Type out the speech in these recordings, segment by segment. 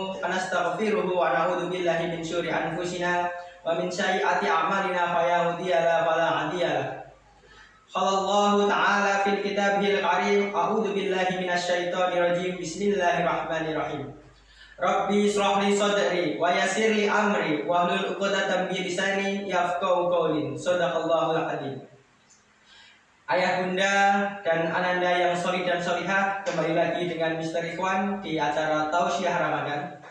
wa nastaghfiruhu wa na'udzu billahi min syururi anfusina wa min sayyiati a'malina fayahdihillahu fala hadiyalah. Qala ta'ala fil kitabihil karim, a'udzu billahi minasy syaithanir rajim. Bismillahirrahmanirrahim. Rabbi shrah li sadri wa yassir li amri wa hlul 'uqdatam min lisani yafqahu qawli. Shadaqallahul adzim. Ayah bunda dan ananda yang sholih dan sholihah, kembali lagi dengan Mr. Ikhwan di acara Tausiah Ramadan.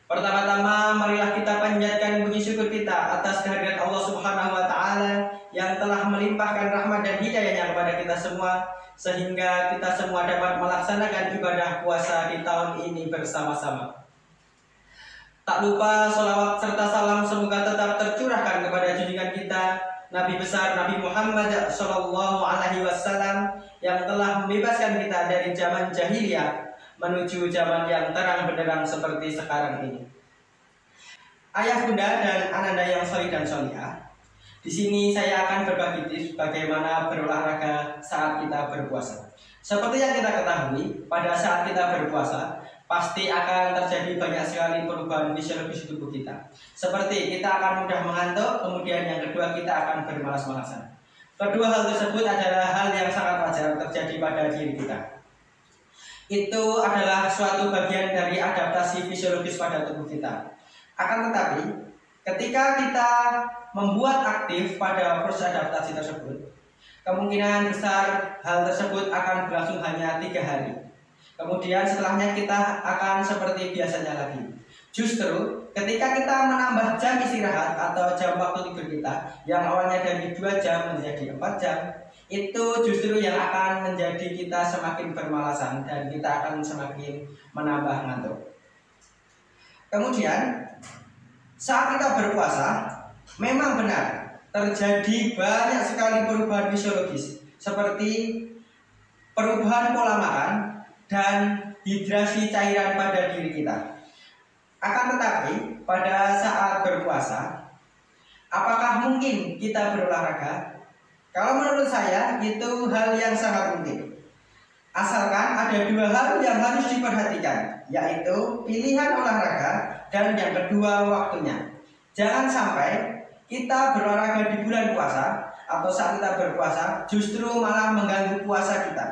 Pertama-tama marilah kita panjatkan puji syukur kita atas kehadirat Allah Subhanahu wa taala yang telah melimpahkan rahmat dan hidayahnya kepada kita semua, sehingga kita semua dapat melaksanakan ibadah puasa di tahun ini bersama-sama. Tak lupa sholawat serta salam semoga tetap tercurahkan kepada junjungan kita Nabi besar Nabi Muhammad Sallallahu Alaihi Wasallam yang telah membebaskan kita dari zaman jahiliyah menuju zaman yang terang benderang seperti sekarang ini. Ayah bunda dan ananda yang sholih dan sholihah, di sini saya akan berbagi tips bagaimana berolahraga saat kita berpuasa. Seperti yang kita ketahui, pada saat kita berpuasa pasti akan terjadi banyak sekali perubahan fisiologis tubuh kita. Seperti kita akan mudah mengantuk, kemudian yang kedua kita akan bermalas-malasan. Kedua hal tersebut adalah hal yang sangat wajar terjadi pada diri kita. Itu adalah suatu bagian dari adaptasi fisiologis pada tubuh kita. Akan tetapi, ketika kita membuat aktif pada proses adaptasi tersebut, kemungkinan besar hal tersebut akan berlangsung hanya 3 hari. Kemudian setelahnya kita akan seperti biasanya lagi. Justru ketika kita menambah jam istirahat atau jam waktu tidur kita yang awalnya dari 2 jam menjadi 4 jam, itu justru yang akan menjadi kita semakin bermalasan dan kita akan semakin menambah ngantuk. Kemudian saat kita berpuasa memang benar terjadi banyak sekali perubahan fisiologis seperti perubahan pola makan dan hidrasi cairan pada diri kita. Akan tetapi pada saat berpuasa, apakah mungkin kita berolahraga? Kalau menurut saya itu hal yang sangat mungkin. Asalkan ada 2 hal yang harus diperhatikan, yaitu pilihan olahraga dan yang kedua waktunya. Jangan sampai kita berolahraga di bulan puasa atau saat kita berpuasa justru malah mengganggu puasa kita.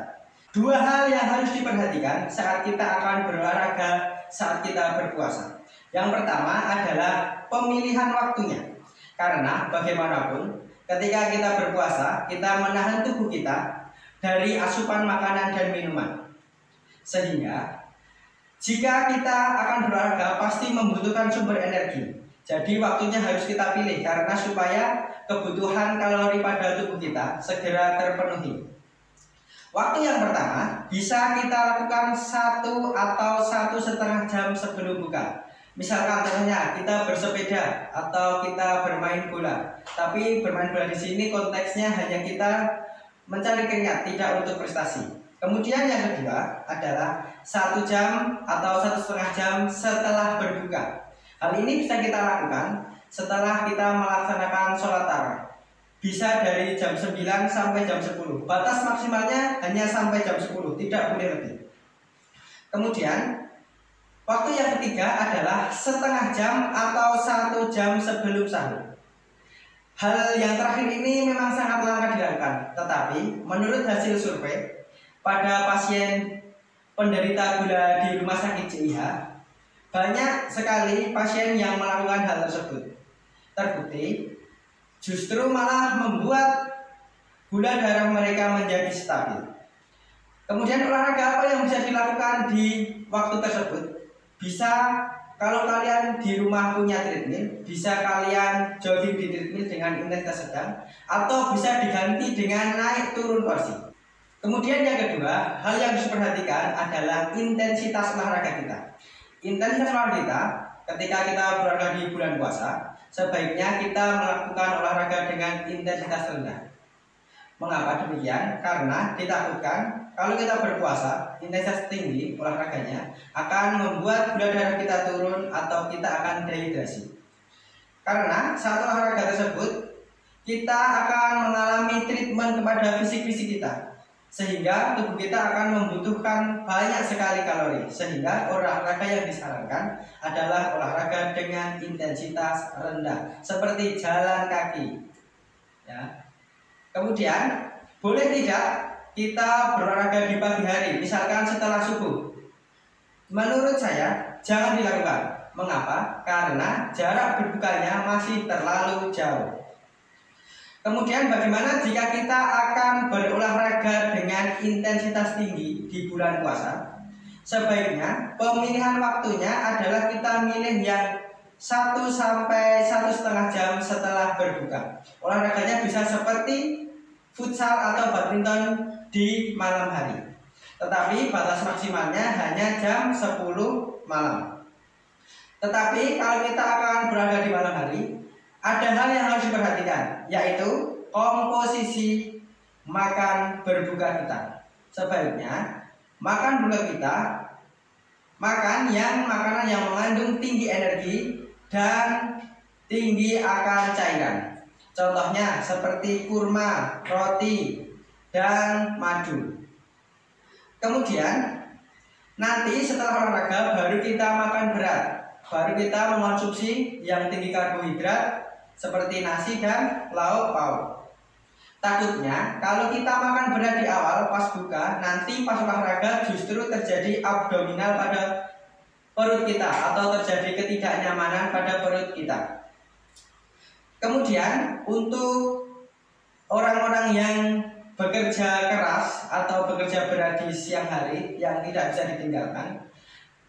2 hal yang harus diperhatikan saat kita akan berolahraga saat kita berpuasa. Yang pertama adalah pemilihan waktunya. Karena bagaimanapun ketika kita berpuasa, kita menahan tubuh kita dari asupan makanan dan minuman. Sehingga jika kita akan berolahraga pasti membutuhkan sumber energi. Jadi waktunya harus kita pilih karena supaya kebutuhan kalori pada tubuh kita segera terpenuhi. Waktu yang pertama bisa kita lakukan 1 atau 1,5 jam sebelum buka. Misalkan contohnya kita bersepeda atau kita bermain bola. Tapi bermain bola di sini konteksnya hanya kita mencari keringat, tidak untuk prestasi. Kemudian yang kedua adalah 1 jam atau 1,5 jam setelah berbuka. Hal ini bisa kita lakukan setelah kita melaksanakan sholat tarawih. Bisa dari jam 9 sampai jam 10. Batas maksimalnya hanya sampai jam 10, tidak boleh lebih. Kemudian waktu yang ketiga adalah 1/2 jam atau 1 jam sebelum sahur. Hal yang terakhir ini memang sangat langka dilakukan, tetapi menurut hasil survei pada pasien penderita gula di rumah sakit CIH, banyak sekali pasien yang melakukan hal tersebut. Terbukti justru malah membuat gula darah mereka menjadi stabil. Kemudian olahraga apa yang bisa dilakukan di waktu tersebut? Bisa kalau kalian di rumah punya treadmill, bisa kalian jogging di treadmill dengan intensitas sedang, atau bisa diganti dengan naik turun kursi. Kemudian yang kedua, hal yang harus diperhatikan adalah intensitas olahraga kita. Intensitas olahraga kita ketika kita berolahraga di bulan puasa, sebaiknya kita melakukan olahraga dengan intensitas rendah. Mengapa demikian? Karena ditakutkan kalau kita berpuasa, intensitas tinggi olahraganya akan membuat gula darah kita turun atau kita akan dehidrasi. Karena saat olahraga tersebut, kita akan mengalami treatment kepada fisik-fisik kita. sehingga tubuh kita akan membutuhkan banyak sekali kalori. Sehingga olahraga yang disarankan adalah olahraga dengan intensitas rendah, seperti jalan kaki. Ya. Kemudian boleh tidak kita berolahraga di pagi hari, misalkan setelah subuh? Menurut saya jangan dilakukan. Mengapa? Karena jarak berbukanya masih terlalu jauh. Kemudian bagaimana jika kita akan berolahraga dengan intensitas tinggi di bulan puasa? Sebaiknya pemilihan waktunya adalah kita milih yang 1 sampai 1,5 jam setelah berbuka. Olahraganya bisa seperti futsal atau badminton di malam hari. Tetapi batas maksimalnya hanya jam 10 malam. Tetapi kalau kita akan berolahraga di malam hari, ada hal yang harus diperhatikan, yaitu komposisi makan berbuka kita. Sebaiknya makan berbuka kita makanan yang mengandung tinggi energi dan tinggi akan cairan. Contohnya seperti kurma, roti, dan madu. Kemudian nanti setelah olahraga baru kita makan berat. Baru kita mengonsumsi yang tinggi karbohidrat seperti nasi dan lauk pauk. Takutnya kalau kita makan berat di awal pas buka, nanti pas olahraga justru terjadi abdominal pada perut kita atau terjadi ketidaknyamanan pada perut kita. Kemudian untuk orang-orang yang bekerja keras atau bekerja berat di siang hari yang tidak bisa ditinggalkan,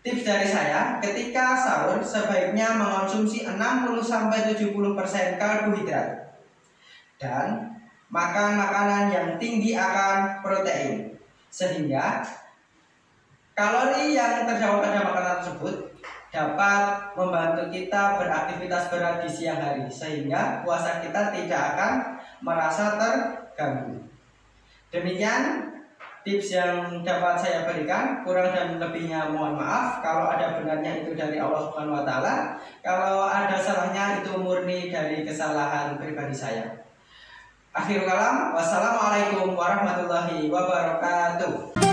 tips dari saya, ketika sahur sebaiknya mengonsumsi 60-70% karbohidrat dan makan makanan yang tinggi akan protein, sehingga kalori yang terdapat pada makanan tersebut dapat membantu kita beraktivitas berat di siang hari, sehingga puasa kita tidak akan merasa terganggu. Demikian tips yang dapat saya berikan, kurang dan lebihnya mohon maaf. Kalau ada benarnya itu dari Allah Subhanahu wa taala, kalau ada salahnya itu murni dari kesalahan pribadi saya. Akhirul kalam, wassalamualaikum warahmatullahi wabarakatuh.